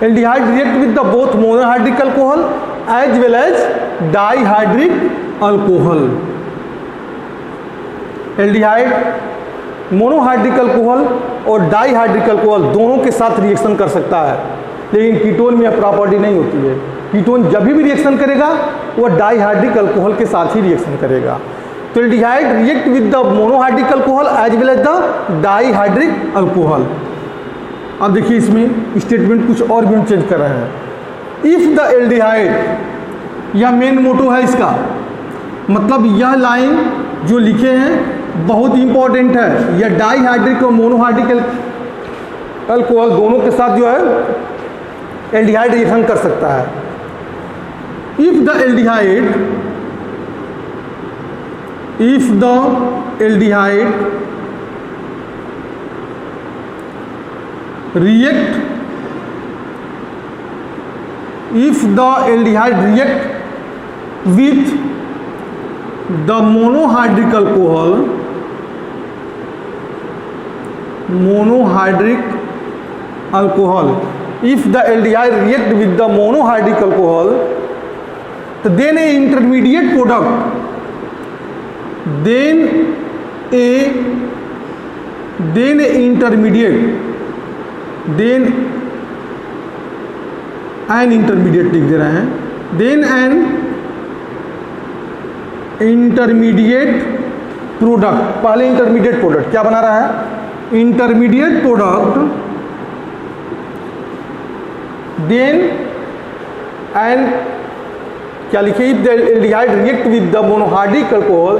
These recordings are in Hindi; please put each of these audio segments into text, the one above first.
Aldehyde react with the both monohydric alcohol as well as dihydric alcohol. Aldehyde monohydric alcohol और डाइहाइड्रिक अल्कोहल दोनों के साथ रिएक्शन कर सकता है, लेकिन कीटोन में यह प्रॉपर्टी नहीं होती है। कीटोन जब भी रिएक्शन करेगा वह डाइहाइड्रिक अल्कोहल के साथ ही रिएक्शन करेगा। तो aldehyde react with the monohydric alcohol as well as the dihydric alcohol. अब देखिए इसमें स्टेटमेंट कुछ और भी हम चेंज कर रहे हैं। इफ द एल्डिहाइड, यह मेन मोटो है इसका, मतलब यह लाइन जो लिखे हैं बहुत इंपॉर्टेंट है। यह डाइहाइड्रिक और मोनोहाइड्रिक अल्कोहल दोनों के साथ जो है एल्डिहाइड रिएक्शन कर सकता है। If the aldehyde react with the monohydric alcohol, if the aldehyde react with the monohydric alcohol, then a intermediate product, an intermediate लिख दे रहे हैं, then an intermediate product, पहले intermediate product क्या बना रहा है, intermediate product, then and क्या लिखे, if the aldehyde react with the monohydric alcohol,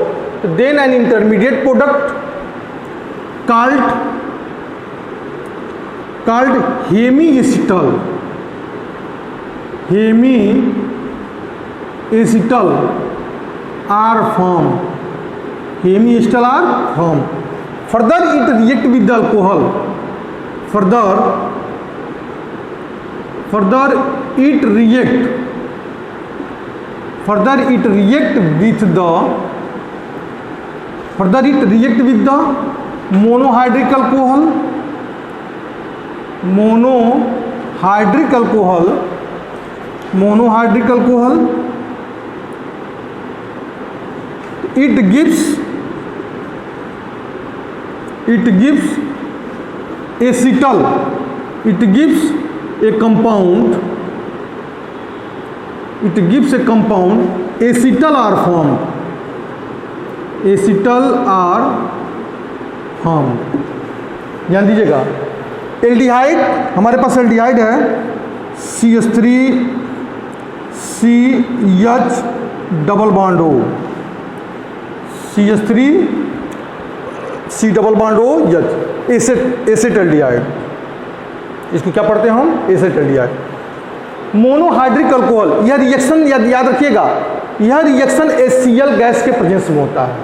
then an intermediate product called hemiacetal are formed. Hemiacetal are formed. Further it react with the alcohol. Further it react with the monohydric alcohol. It gives acetal. It gives a compound. Acetal are formed. ध्यान दीजिएगा, एल्डिहाइड हमारे पास एल्डिहाइड है CH3CH double bond O, CH3C double bond O H, asset aldehyde. इसको क्या पढ़ते हैं हम, एसेट एल्डिहाइड। मोनोहाइड्रिक अल्कोहल, यह रिएक्शन याद रखिएगा, यह रिएक्शन HCl गैस के प्रेजेंस में होता है।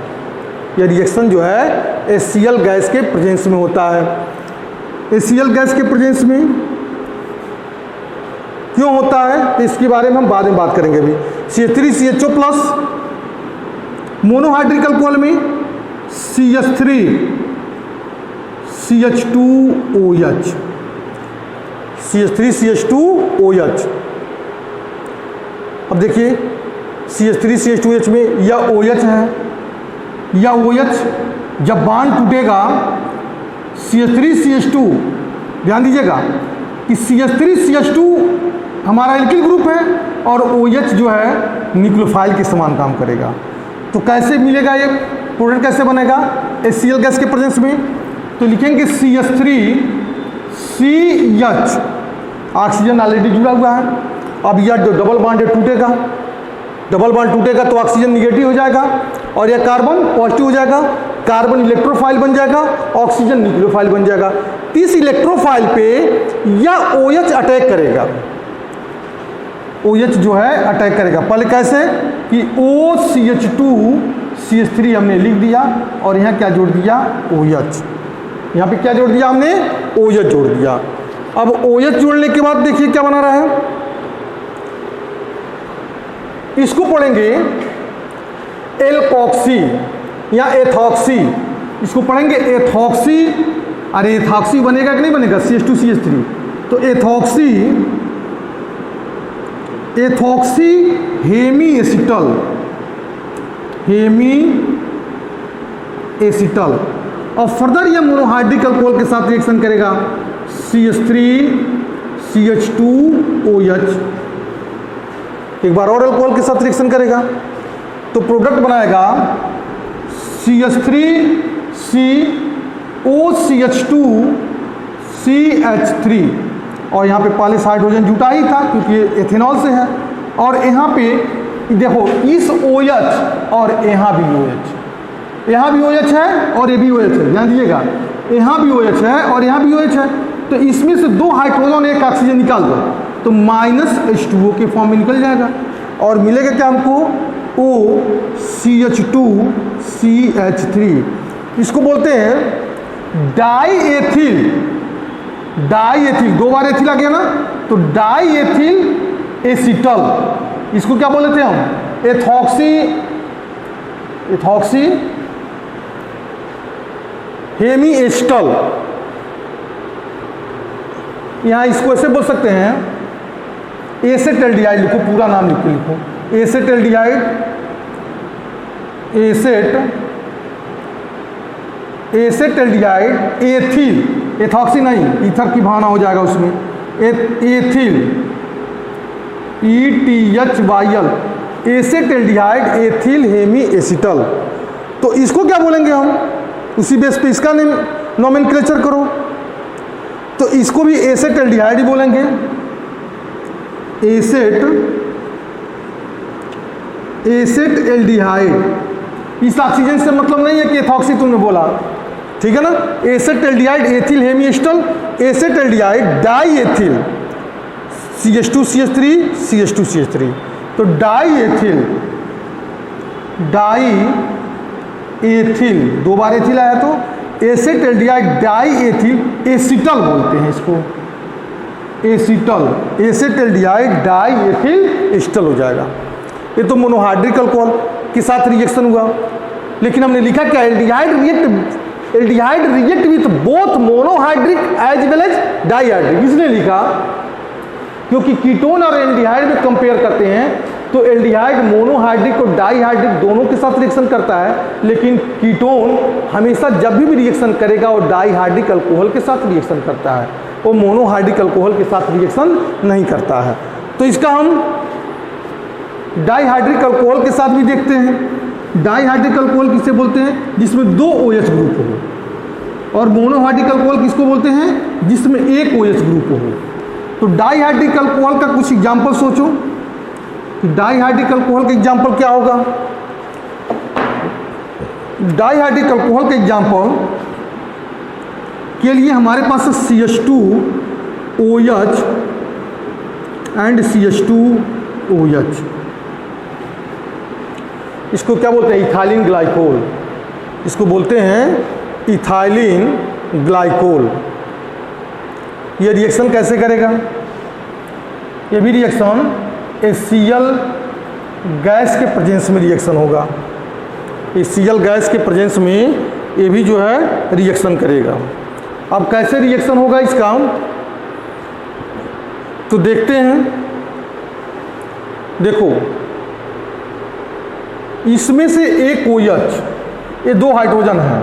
यह रिएक्शन जो है HCl गैस के प्रेजेंस में होता है। HCl गैस के प्रेजेंस में क्यों होता है तो इसके बारे में हम बाद में बात करेंगे। अभी CH3CHO प्लस, मोनोहाइड्रिक अल्कोहल में CH3CH2OH, CH3CH2OH। अब देखिए CH3CH2OH में यह OH है, यह OH जब बांड टूटेगा CH3CH2, ध्यान दीजिएगा कि CH3CH2 हमारा एल्किल ग्रुप है और OH जो है न्यूक्लियोफाइल के समान काम करेगा। तो कैसे मिलेगा ये प्रोडक्ट, कैसे बनेगा HCl गैस के प्रेजेंस में, तो लिखेंगे CH3CH, ऑक्सीजन ऑलरेडी जुड़ा हुआ है। अब यह जो डबल बॉन्ड टूटेगा, तो ऑक्सीजन निगेटिव हो जाएगा और यह कार्बन पॉजिटिव हो जाएगा, कार्बन इलेक्ट्रोफाइल बन जाएगा, ऑक्सीजन न्यूक्लियोफाइल बन जाएगा। तो इस इलेक्ट्रोफाइल पे यह OH अटैक करेगा, OH जो है अटैक करेगा। पहले कैसे कि OCH2CH3 हमने लिख दिया और यहाँ क्या जोड़ दिया, OH। यहाँ पे क्या जोड़ दिया हमने, OH जोड़ दिया। अब OH जोड़ने के बाद देखिए क्या बना रहा है, इसको पढ़ेंगे एल्कोक्सी या एथॉक्सी, इसको पढ़ेंगे एथॉक्सी। अरे एथॉक्सी बनेगा कि नहीं बनेगा, CH2CH3, तो एथॉक्सी एथॉक्सी हेमी एसिटल। और फर्दर ये मोनोहाइड्रिक अल्कोहल के साथ रिएक्शन करेगा, CH3CH2OH। एक बार और अल्कोहल के साथ रिएक्शन करेगा तो प्रोडक्ट बनाएगा CH3COCH2CH3। और यहाँ पे पहले से हाइड्रोजन जुटा ही था क्योंकि ये एथेनॉल से है। और यहाँ पे देखो इस OH और यहाँ भी OH, यहाँ भी OH है और ये भी OH है, ध्यान दीजिएगा, यहाँ भी OH है और यहाँ भी OH है। तो इसमें से 2 हाइड्रोजन एक ऑक्सीजन निकाल दो तो -H2O के फॉर्म में निकल जाएगा और मिलेगा क्या हमको, OCH2CH3। इसको बोलते हैं डाईएथिल। 2 बार एथिल आ गया ना, तो डाईएथिल एसिटल। इसको क्या बोलते थे हम, एथॉक्सी हेमी एसिटल। यहाँ इसको ऐसे बोल सकते हैं, एसेटल्डिहाइड लिखो, पूरा नाम लिखो, एसेटल्डिहाइड, एसेटल्डिहाइड एथिल, एथॉक्सी नहीं, ईथर की भावना हो जाएगा उसमें, ethyl ETHYL, acetaldehyde ethyl hemiacetal. तो इसको क्या बोलेंगे हम, उसी बेस पे इसका नोमेनक्लेचर करो, तो इसको भी एसेटल्डिहाइड ही बोलेंगे, एसेटल्डिहाइड। इस ऑक्सीजन से मतलब नहीं है कि एथॉक्सी तुमने बोला, ठीक है ना। Acetaldehyde ethyl hemiacetal, acetaldehyde diethyl CH2CH3 तो डाईएथिल 2 बार एथिल आया तो एसेटल्डिहाइड डाईएथिल एसिटल बोलते हैं इसको, एसेटल्डिहाइड डाईएथिल एसिटल हो जाएगा। ये तो मोनोहाइड्रिक अल्कोहल के साथ रिएक्शन हुआ, लेकिन हमने लिखा क्या, aldehyde react with both monohydric as well as dihydric. इसलिए लिखा क्योंकि कीटोन और एल्डिहाइड में कंपेयर करते हैं तो एल्डिहाइड मोनोहाइड्रिक और डाईहाइड्रिक दोनों के साथ रिएक्शन करता है, लेकिन कीटोन हमेशा जब भी रिएक्शन करेगा वो डाईहाइड्रिक अल्कोहल के साथ रिएक्शन करता है, वो मोनोहाइड्रिक अल्कोहल के साथ रिएक्शन नहीं करता है। तो इसका हम डाईहाइड्रिक अल्कोहल के साथ भी देखते हैं। डाईहाइड्रिक अल्कोहल किसे बोलते हैं, जिसमें 2 OH ग्रुप हो, और मोनोहाइड्रिक अल्कोहल किसको बोलते हैं, जिसमें 1 OH ग्रुप हो। तो डाईहाइड्रिक अल्कोहल का कुछ एग्जाम्पल सोचो, डाईहाइड्रिक अल्कोहल का एग्जाम्पल क्या होगा। डाईहाइड्रिक अल्कोहल के एग्जाम्पल के लिए हमारे पास CH2OH एंड CH2OH। इसको क्या बोलते हैं, इथाइलिन ग्लाइकोल। इसको बोलते हैं इथाइलिन ग्लाइकोल। ये रिएक्शन कैसे करेगा, ये भी रिएक्शन HCl गैस के प्रेजेंस में रिएक्शन होगा। HCl गैस के प्रेजेंस में ये भी जो है रिएक्शन करेगा। अब कैसे रिएक्शन होगा इसका तो देखते हैं। देखो इसमें से एक OH, ये 2 हाइड्रोजन है,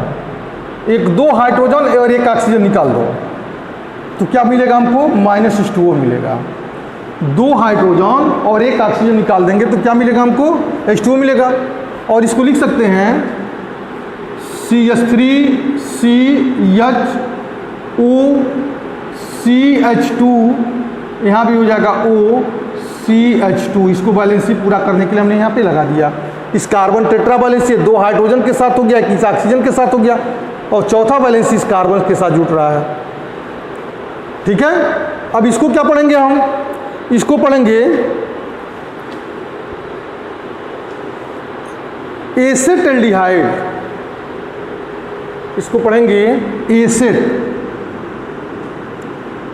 2 हाइड्रोजन और 1 ऑक्सीजन निकाल दो तो क्या मिलेगा हमको, -H2O मिलेगा। 2 हाइड्रोजन और 1 ऑक्सीजन निकाल देंगे तो क्या मिलेगा हमको, H2O मिलेगा। और इसको लिख सकते हैं CH3CHOCH2, यहाँ भी हो जाएगा OCH2। इसको बैलेंसी पूरा करने के लिए हमने यहाँ पे लगा दिया। इस कार्बन टेट्रा बैलेंसी 2 हाइड्रोजन के साथ हो गया, इस ऑक्सीजन के साथ हो गया, और चौथा बैलेंसी इस कार्बन के साथ जुट रहा है, ठीक है। अब इसको क्या पढ़ेंगे हम, इसको पढ़ेंगे एसेटल्डिहाइड, इसको पढ़ेंगे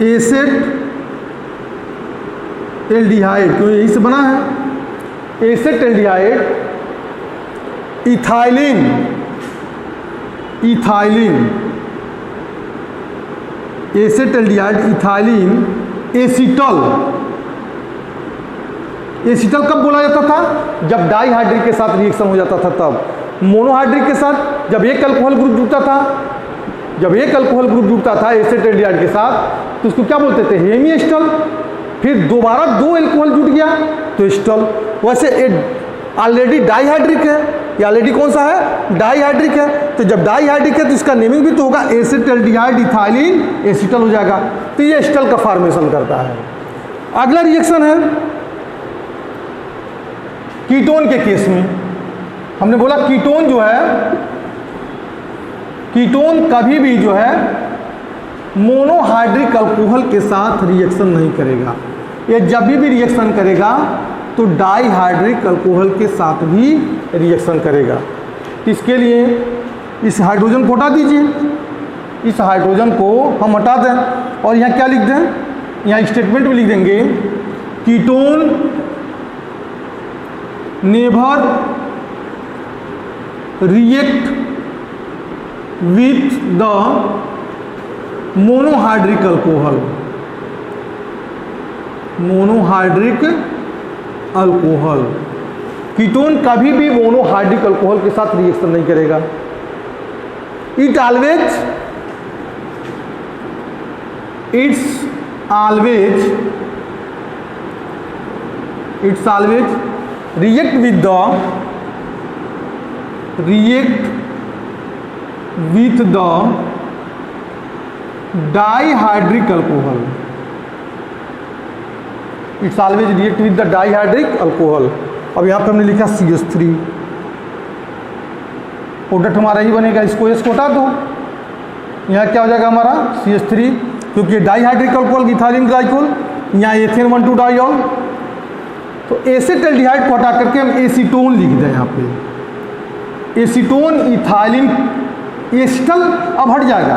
एसेटल्डिहाइड, क्यों यही से बना है। एसेटल्डिहाइड इथाइलिन एसेटल्डिहाइड इथाइलिन एसिटल एसिटल कब बोला जाता था? जब डाईहाइड्रिक के साथ रिएक्शन हो जाता था तब। मोनोहाइड्रिक के साथ जब एक अल्कोहल ग्रुप जुड़ता था, जब एक अल्कोहल ग्रुप जुड़ता था एसिटाल्डिहाइड के साथ तो उसको क्या बोलते थे? Hemi ester. फिर दोबारा दो अल्कोहल जुड़ गया तो एस्टर। वैसे ऑलरेडी डाईहाइड्रिक है, ये ऑलरेडी कौन सा है? डाईहाइड्रिक है। तो जब डाईहाइड्रिक है तो इसका नेमिंग भी तो होगा एसिटाल्डिहाइड इथाइलिन एसिटल हो जाएगा। तो ये एस्टर का फॉर्मेशन करता है। अगला रिएक्शन है कीटोन के केस में। हमने बोला कीटोन जो है, कीटोन कभी भी जो है मोनोहाइड्रिक अल्कोहल के साथ रिएक्शन नहीं करेगा। ये जब भी रिएक्शन करेगा तो डाईहाइड्रिक अल्कोहल के साथ भी रिएक्शन करेगा। इसके लिए इस हाइड्रोजन को हटा दीजिए, इस हाइड्रोजन को हम हटा दें और यहाँ क्या लिख दें? यहाँ स्टेटमेंट में लिख देंगे ketone never react with the monohydric alcohol. Monohydric alcohol, ketone कभी भी मोनोहाइड्रिक अल्कोहल के साथ रिएक्शन नहीं करेगा। It's always react with the dihydric alcohol. It's always react with the dihydric alcohol. अब यहाँ पे हमने लिखा CH3, प्रोडक्ट हमारा ही बनेगा, इसको एस को हटा दो, यहाँ क्या हो जाएगा हमारा CH3, क्योंकि डाईहाइड्रिक अल्कोहल इथाइलिन ग्लाइकोल, यहाँ एथेन 1,2 डाइऑल। तो एसिटाल्डिहाइड को हटा करके हम एसीटोन लिख दें यहाँ पे, एसीटोन इथाइलिन एस्टल अब हट जाएगा,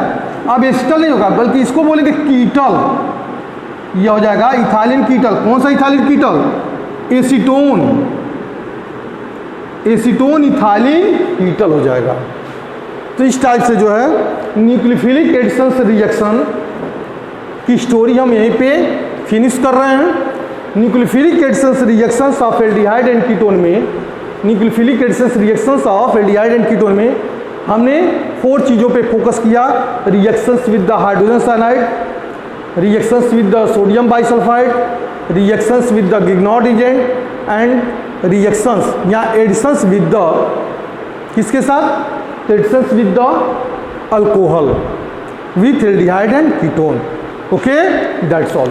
अब एस्टल नहीं होगा बल्कि इसको बोलेंगे कीटल। यह हो जाएगा इथाइलिन कीटल। कौन सा ethylene ketal? Acetone, acetone ethylene ketal हो जाएगा। तो इस टाइप से जो है न्यूक्लियोफिलिक एडिशन रिएक्शन की स्टोरी हम यहीं पे फिनिश कर रहे हैं। Nucleophilic addition reactions of aldehyde and ketone में, nucleophilic addition reactions of aldehyde and ketone में हमने 4 चीज़ों पे फोकस किया। Reactions with the hydrogen cyanide, reactions with the sodium bisulphite, reactions with the Grignard agent and reactions या एडिशंस विद द किसके साथ? Additions with the alcohol with aldehyde and ketone. Okay, that's all.